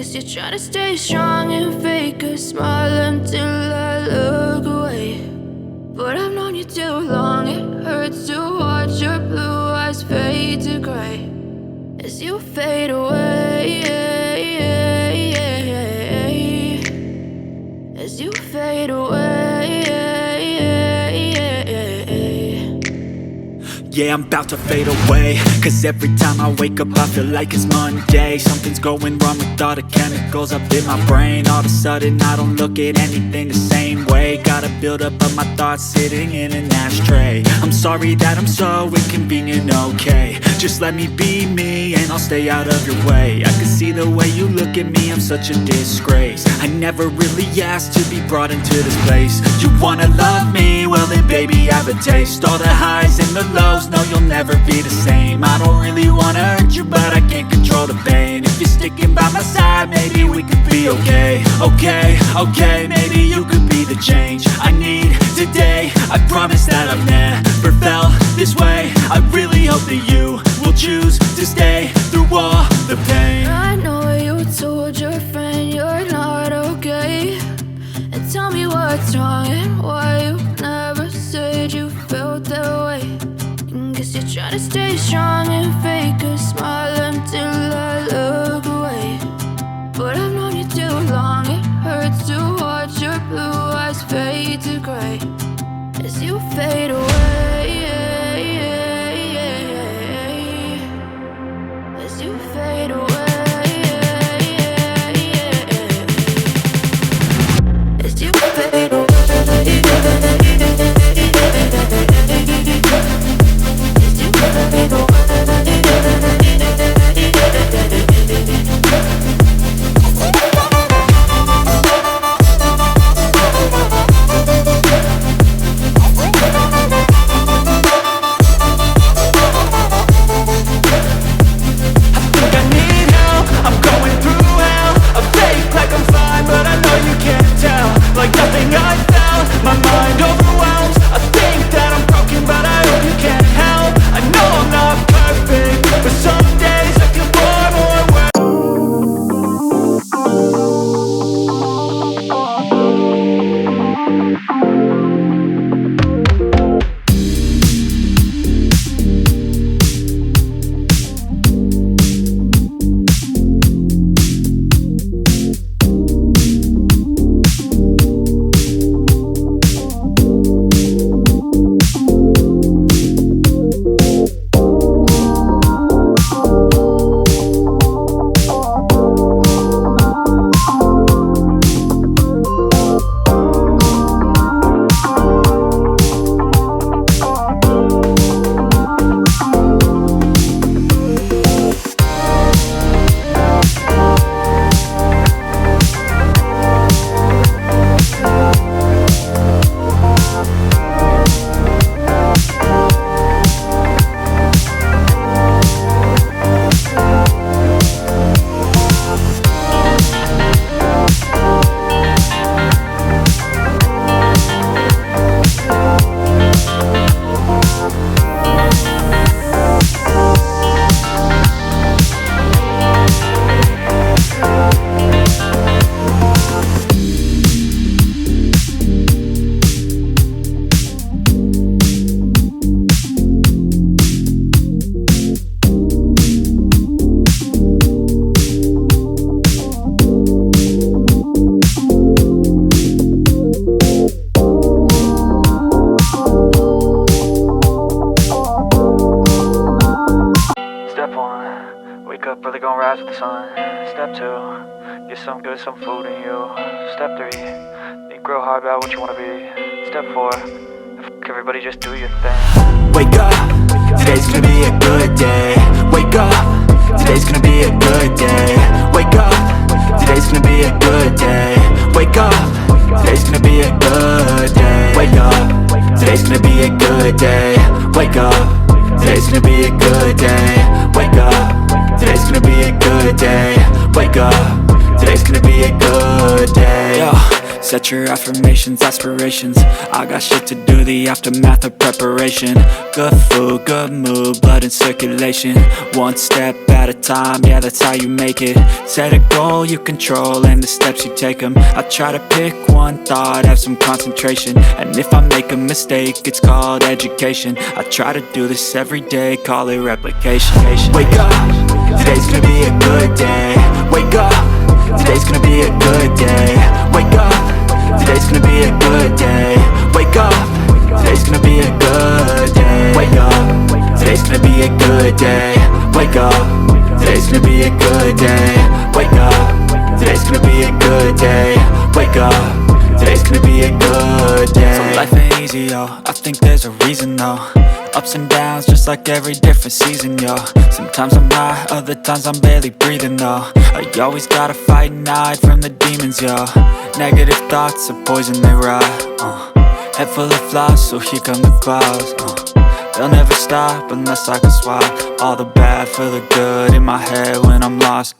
Guess you're trying to stay strong and fake a smile until I look away. But I've known you too long, it hurts to watch your blue eyes fade to gray as you fade away, as you fade away. Yeah, I'm about to fade away, cause every time I wake up I feel like it's Monday. Something's going wrong with all the chemicals up in my brain. All of a sudden I don't look at anything the same way. Gotta build up of my thoughts sitting in an ashtray. I'm sorry that I'm so inconvenient, okay. Just let me be me and I'll stay out of your way. I can see the way you look at me, I'm such a disgrace. I never really asked to be brought into this place. You wanna love me? Well then baby I have a taste. All the highs and the lows, no you'll never be the same. I don't really wanna hurt you but I can't control the pain. If you're sticking by my side maybe we could be okay. Okay, maybe you could be the change I need today. I promise that I've never felt this way. I really hope that you will choose to stay through all the pain. I know you told your friend you're not okay, and tell me what's wrong and why you never said you felt that way. Guess you're trying to stay strong and fake a smile until I look away. But I've known you too long, it hurts to watch your blue eyes fade to gray as you fade away, as you fade away, as you fade away. Really gonna rise with the sun. Step 2, get some good, some food in you. Step 3, think real hard about what you wanna be. Step 4, everybody just do your thing. Wake up, today's gonna be a good day. Wake up, today's gonna be a good day. Wake up, today's gonna be a good day. Wake up, today's gonna be a good day. Wake up, today's gonna be a good day. Wake up, today's gonna be a good day. Wake up, today's gonna be a good day. Wake up, today's gonna be a good day. Yo, Set your affirmations, aspirations. I got shit to do, the aftermath of preparation. Good food, good mood, blood in circulation. One step at a time, yeah, that's how you make it. Set a goal you control and the steps you take them. I try to pick one thought, have some concentration. And if I make a mistake, it's called education. I try to do this every day, call it replication. Wake up, today's gonna be a good day. Wake up, today's gonna be a good day. Wake up, today's gonna be a good day. Wake up, today's gonna be a good day. Wake up, today's gonna be a good day. Wake up, today's gonna be a good day. Wake up, today's gonna be a good day. Wake up, today's gonna be a good day. So life ain't easy, yo, I think there's a reason though. Ups and downs, just like every different season, yo. Sometimes I'm high, other times I'm barely breathing, though. I always gotta fight and hide from the demons, yo. Negative thoughts are poison, they rot. Head full of flies, so here come the clouds. They'll never stop unless I can swap all the bad for the good in my head when I'm lost.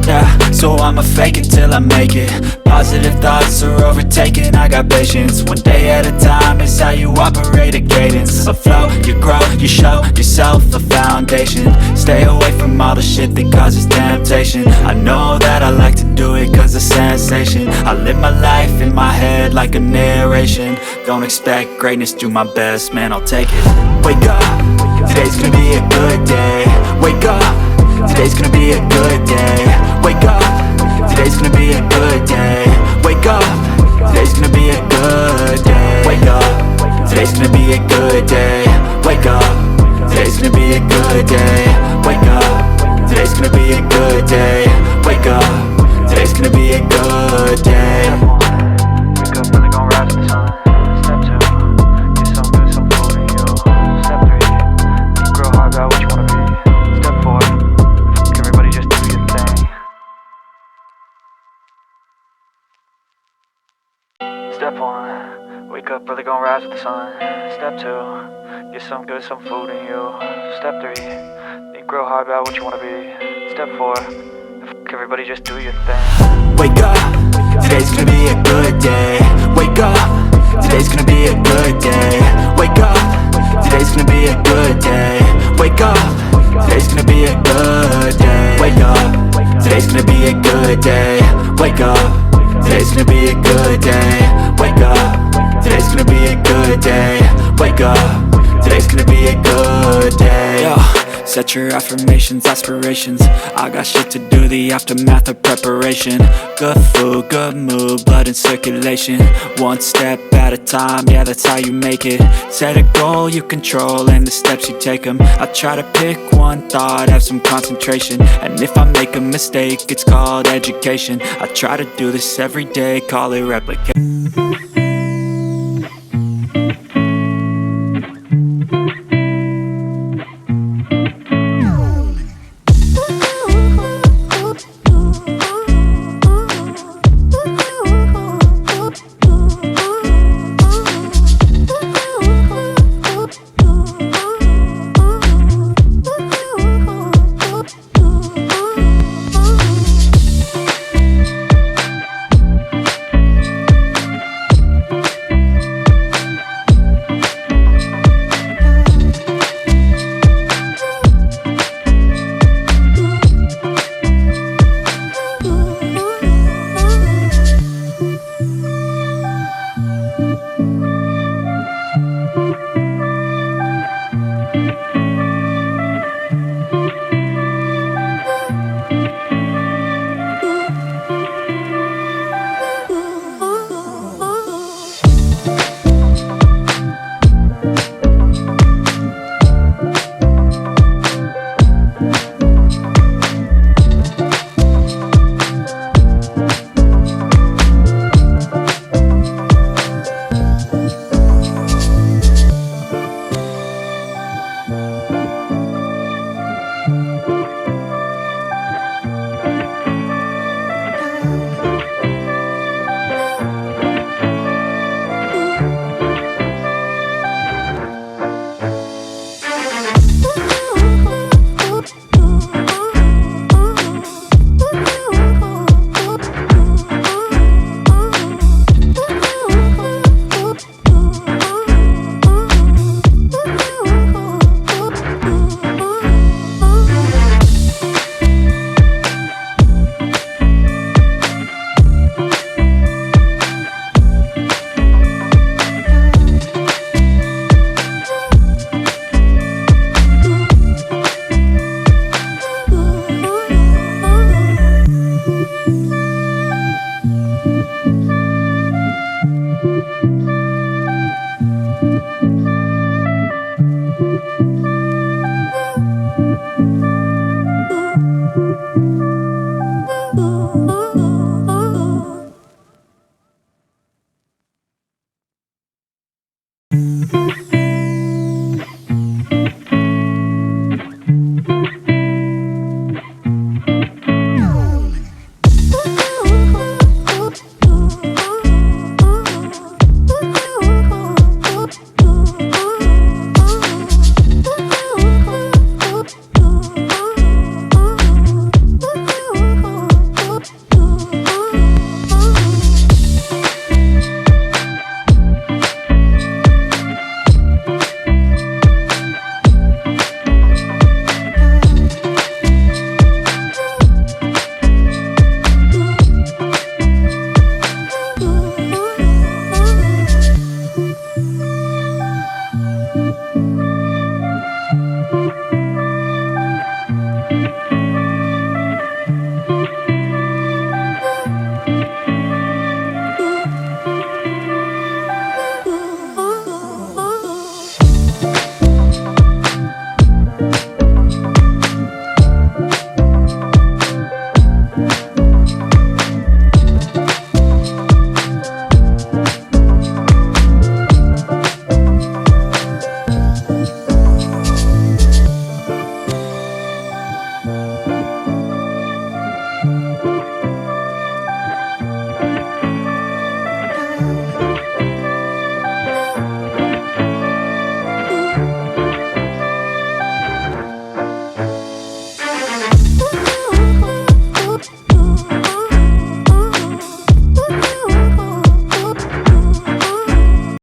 Yeah, so I'ma fake it till I make it. Positive thoughts are overtaken, I got patience. One day at a time is how you operate a cadence. A flow, you grow, you show yourself a foundation. Stay away from all the shit that causes temptation. I know that I like to do it cause it's sensation. I live my life in my head like a narration. Don't expect greatness, do my best, man, I'll take it. Wake up, today's gonna be a good day. Wake up, today's gonna be a good day. Wake up, today's gonna be a good day. Wake up, today's gonna be a good day. Wake up, today's gonna be a good day. Wake up, today's gonna be a good day. Wake up, today's gonna be a good day. Wake up, today's gonna be a good day. Wake up, really gon' rise with the sun. Step 2, get some good, some food in you. Step 3, think real hard about what you wanna be. Step 4, everybody just do your thing. Step 1, wake up, really gon' rise with the sun. Step 2, get some good, some food in you. Step 3, think real hard about what you wanna be. Step 4, everybody just do your thing. Wake up, today's gonna be a good day. Wake up, today's gonna be a good day. Wake up, today's gonna be a good day. Wake up, today's gonna be a good day. Wake up, today's gonna be a good day. Wake up, today's gonna be a good day. Wake up, today's gonna be a good day. Wake up, today's gonna be a good day. Yo, set your affirmations, aspirations. I got shit to do, the aftermath of preparation. Good food, good mood, blood in circulation. One step at a time, yeah, that's how you make it. Set a goal you control and the steps you take them. I try to pick one thought, have some concentration. And if I make a mistake, it's called education. I try to do this every day, call it replication.